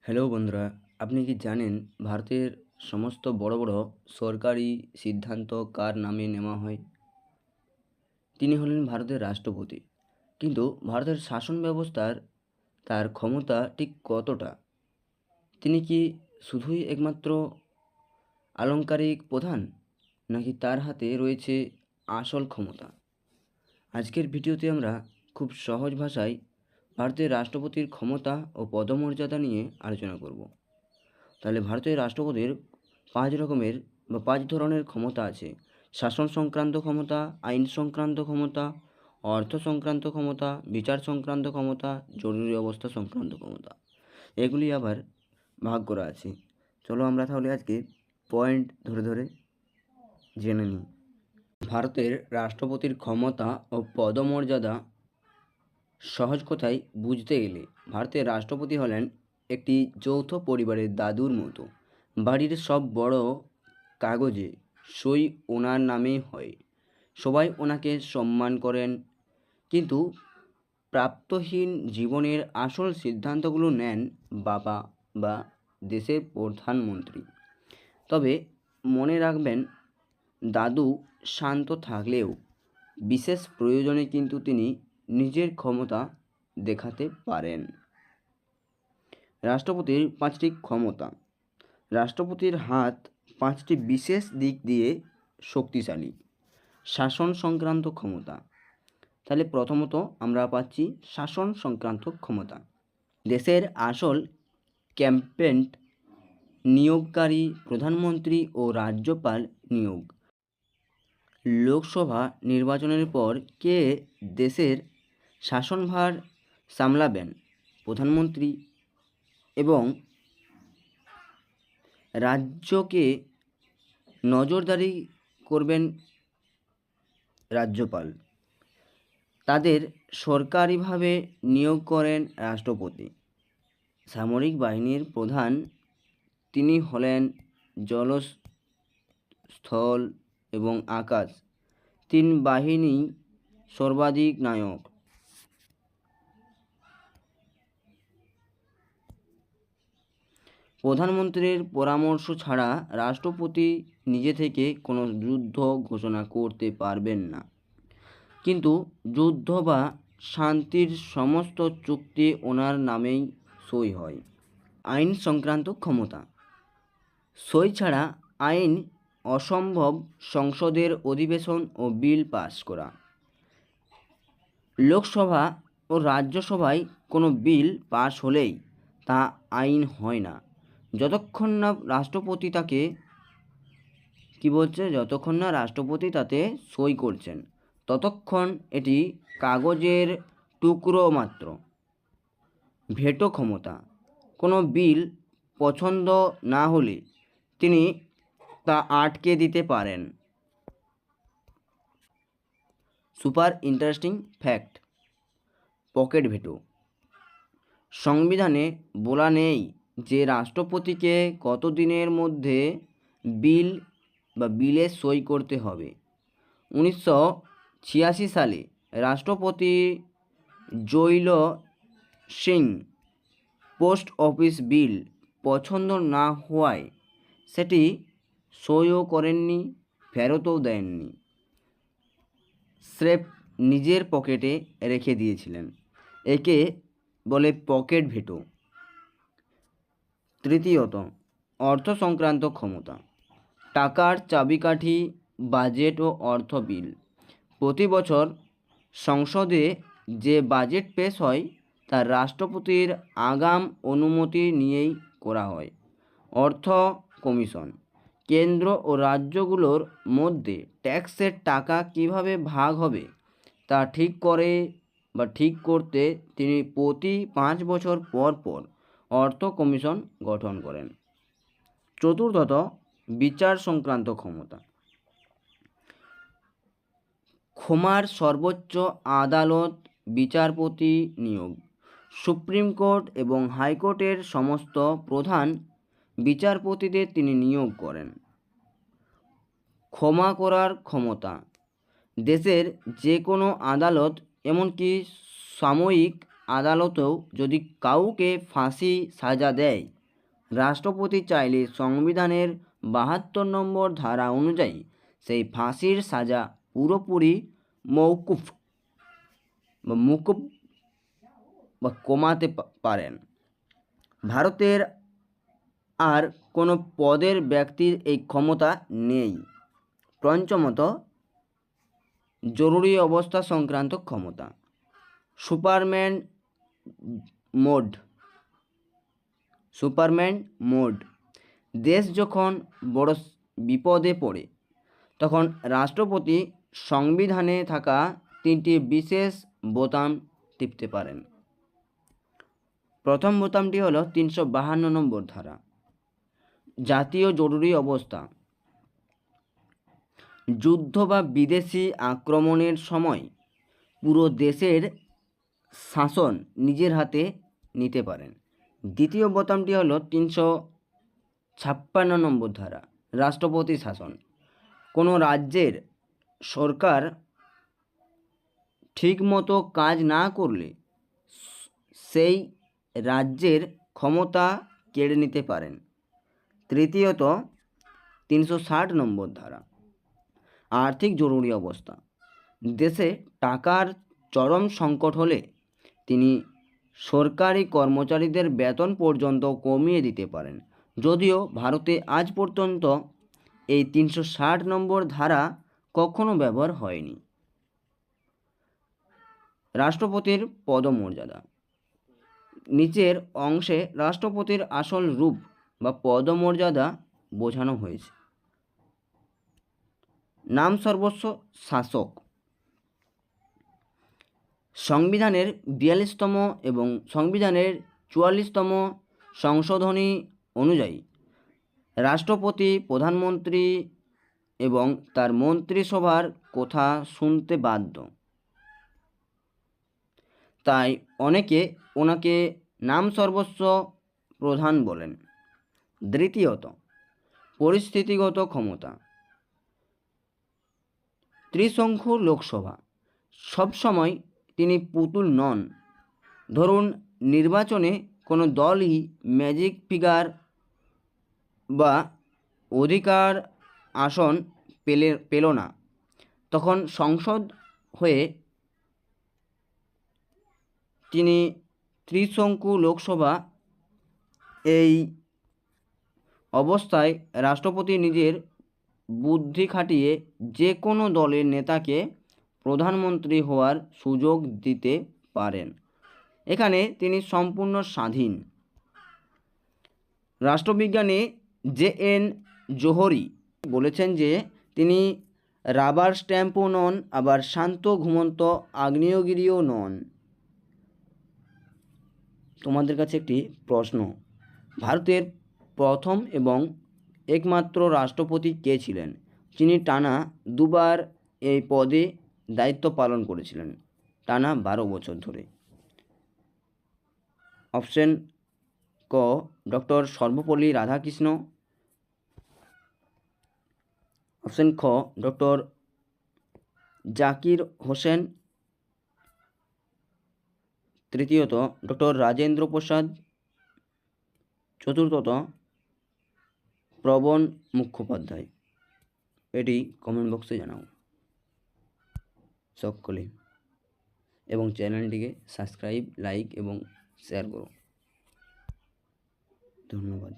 Hello বন্ধুরা, আপনি কি জানেন ভারতের সমস্ত বড় বড় সরকারি সিদ্ধান্ত কার নামে নেওয়া হয়? তিনি হলেন ভারতের রাষ্ট্রপতি। কিন্তু ভারতের শাসন ব্যবস্থার তার ক্ষমতা ঠিক কতটা? তিনি কি শুধুই একমাত্র আলংকারিক প্রধান? নাকি তার হাতে রয়েছে আসল ক্ষমতা? আজকের ভিডিওতে আমরা খুব সহজ ভাষায় ভারতের রাষ্ট্রপতির ক্ষমতা ও পদমর্যাদা নিয়ে আলোচনা করব। তাহলে ভারতের রাষ্ট্রপতির ৫ রকমের বা ৫ ধরনের ক্ষমতা আছে। শাসন সংক্রান্ত ক্ষমতা, আইন সংক্রান্ত ক্ষমতা, অর্থ সংক্রান্ত ক্ষমতা, বিচার সংক্রান্ত ক্ষমতা, জরুরি অবস্থা সংক্রান্ত ক্ষমতা। এগুলি আবার ভাগ করা আছে। চলো আমরা তাহলে আজকে পয়েন্ট ধরে ধরে জেনে নিই। ভারতের রাষ্ট্রপতির ক্ষমতা ও পদমর্যাদা সহজ কথায় বুঝতে গেলে ভারতের রাষ্ট্রপতি হলেন একটি যৌথ পরিবারের দাদুর মতো। বাড়ির সব বড় কাগজে সই ওনার নামেই হয়। সবাই ওনাকে সম্মান করেন, কিন্তু প্রাপ্তহীন জীবনের আসল সিদ্ধান্তগুলো নেন বাবা বা দেশের প্রধানমন্ত্রী। তবে মনে রাখবেন, দাদু শান্ত থাকলেও বিশেষ প্রয়োজনে কিন্তু তিনি নিজের ক্ষমতা দেখাতে পারেন। রাষ্ট্রপতির ৫টি ক্ষমতা। রাষ্ট্রপতির হাত ৫টি বিশেষ দিক দিয়ে শক্তিশালী। শাসন সংক্রান্ত ক্ষমতা। তাহলে প্রথমত আমরা পাচ্ছি শাসন সংক্রান্ত ক্ষমতা। দেশের আসল ক্যাবিনেট নিয়োগকারী প্রধানমন্ত্রী ও রাজ্যপাল নিয়োগ। লোকসভা নির্বাচনের পর কে দেশের শাসনভার সামলাবেন? প্রধানমন্ত্রী। এবং রাজ্যকে নজরদারি করবেন রাজ্যপাল। তাদের সরকারিভাবে নিয়োগ করেন রাষ্ট্রপতি। সামরিক বাহিনীর প্রধান তিনি হলেন জল, স্থল এবং আকাশ ৩ বাহিনী সর্বাধিক নায়ক। প্রধানমন্ত্রীর পরামর্শ ছাড়া রাষ্ট্রপতি নিজে থেকে কোনো যুদ্ধ ঘোষণা করতে পারবেন না, কিন্তু যুদ্ধ বা শান্তির সমস্ত চুক্তি ওনার নামেই সই হয়। আইন সংক্রান্ত ক্ষমতা। সই ছাড়া আইন অসম্ভব। সংসদের অধিবেশন ও বিল পাস করা। লোকসভা ও রাজ্যসভায় কোনো বিল পাস হলেই তা আইন হয় না, যতক্ষণ না রাষ্ট্রপতি তাতে সই করছেন, ততক্ষণ এটি কাগজের টুকরো মাত্র। ভেটো ক্ষমতা। কোনো বিল পছন্দ না হলে তিনি তা আটকে দিতে পারেন। Super interesting fact, pocket veto. সংবিধানে বলা নেই যে রাষ্ট্রপতিকে কত দিনের মধ্যে বিলে সই করতে হবে। ১৯৮৬ সালে রাষ্ট্রপতি জৈল সিং পোস্ট অফিস বিল পছন্দ না হওয়ায় সেটি সইও করেননি, ফেরতও দেননি, স্রেফ নিজের পকেটে রেখে দিয়েছিলেন। একে বলে পকেট ভেটো। তৃতীয়ত, অর্থ সংক্রান্ত ক্ষমতা। টাকার চাবিকাঠি, বাজেট ও অর্থ বিল। প্রতি বছর সংসদে যে বাজেট পেশ হয় তা রাষ্ট্রপতির আগাম অনুমতি নিয়েই করা হয়। অর্থ কমিশন। কেন্দ্র ও রাজ্যগুলোর মধ্যে ট্যাক্সের টাকা কিভাবে ভাগ হবে তা ঠিক করতে তিনি প্রতি ৫ বছর পর পর অর্থ কমিশন গঠন করেন। চতুর্থত, বিচার সংক্রান্ত ক্ষমতা। ক্ষমার সর্বোচ্চ আদালত বিচারপতি নিয়োগ। সুপ্রিম কোর্ট এবং হাইকোর্টের সমস্ত প্রধান বিচারপতিদের তিনি নিয়োগ করেন। ক্ষমা করার ক্ষমতা। দেশের যে কোনো আদালত, এমনকি সাময়িক আদালতেও যদি কাউকে ফাঁসি সাজা দেয়, রাষ্ট্রপতি চাইলে সংবিধানের ৭২ নম্বর ধারা অনুযায়ী সেই ফাঁসির সাজা পুরোপুরি মওকুফ বা মুকুব বা কমাতে পারেন। ভারতের আর কোনো পদের ব্যক্তির এই ক্ষমতা নেই। পঞ্চমত, জরুরি অবস্থা সংক্রান্ত ক্ষমতা, সুপারম্যান মোড। দেশ যখন বড় বিপদে পড়ে তখন রাষ্ট্রপতি সংবিধানে থাকা 3টি বিশেষ বোতাম টিপতে পারেন। প্রথম বোতামটি হলো 352 নম্বর ধারা, জাতীয় জরুরি অবস্থা। যুদ্ধ বা বিদেশি আক্রমণের সময় পুরো দেশের শাসন নিজের হাতে নিতে পারেন। দ্বিতীয় বোতামটি হলো 356 নম্বর ধারা, রাষ্ট্রপতি শাসন। কোনো রাজ্যের সরকার ঠিকমতো কাজ না করলে সেই রাজ্যের ক্ষমতা কেড়ে নিতে পারেন। তৃতীয়ত, 360 নম্বর ধারা, আর্থিক জরুরি অবস্থা। দেশে টাকার চরম সংকট হলে তিনি সরকারি কর্মচারীদের বেতন পর্যন্ত কমিয়ে দিতে পারেন। যদিও ভারতে আজ পর্যন্ত এই 360 নম্বর ধারা কখনো ব্যবহার হয়নি। রাষ্ট্রপতির পদমর্যাদা। নিচের অংশে রাষ্ট্রপতির আসল রূপ বা পদমর্যাদা বোঝানো হয়েছে। নাম সর্বস্ব শাসক। সংবিধানের 42তম এবং সংবিধানের 44তম সংশোধনী অনুযায়ী রাষ্ট্রপতি প্রধানমন্ত্রী এবং তার মন্ত্রিসভার কথা শুনতে বাধ্য। তাই অনেকে ওনাকে নাম সর্বস্ব প্রধান বলেন। দ্বিতীয়ত, পরিস্থিতিগত ক্ষমতা। ত্রিসংখ্য লোকসভা। সবসময় তিনি পুতুল নন। ধরুন নির্বাচনে কোনো দলই ম্যাজিক ফিগার বা অধিকার আসন পেল না, তখন সংসদ হয়ে তিনি ত্রিশঙ্কু লোকসভা। এই অবস্থায় রাষ্ট্রপতি নিজের বুদ্ধি খাটিয়ে যে কোনো দলের নেতাকে প্রধানমন্ত্রী হওয়ার সুযোগ দিতে পারেন। এখানে তিনি সম্পূর্ণ স্বাধীন। রাষ্ট্রবিজ্ঞানী JN জোহরি বলেছেন যে তিনি রাবার স্ট্যাম্পও নন, আবার শান্ত ঘুমন্ত আগ্নেয়গিরিও নন। তোমাদের কাছে একটি প্রশ্ন, ভারতের প্রথম এবং একমাত্র রাষ্ট্রপতি কে ছিলেন যিনি টানা দুবার এই পদে দায়িত্ব পালন করেছিলেন, টানা 12 বছর ধরে? অপশন ক, ডক্টর সর্বপল্লী রাধাকৃষ্ণ। অপশন খ, ডক্টর জাকির হোসেন। তৃতীয়ত, ডক্টর রাজেন্দ্র প্রসাদ। চতুর্থত, প্রবণ মুখোপাধ্যায়। এটি কমেন্ট বক্সে জানাও সকলে, এবং চ্যানেলটিকে সাবস্ক্রাইব, লাইক এবং শেয়ার করো। ধন্যবাদ।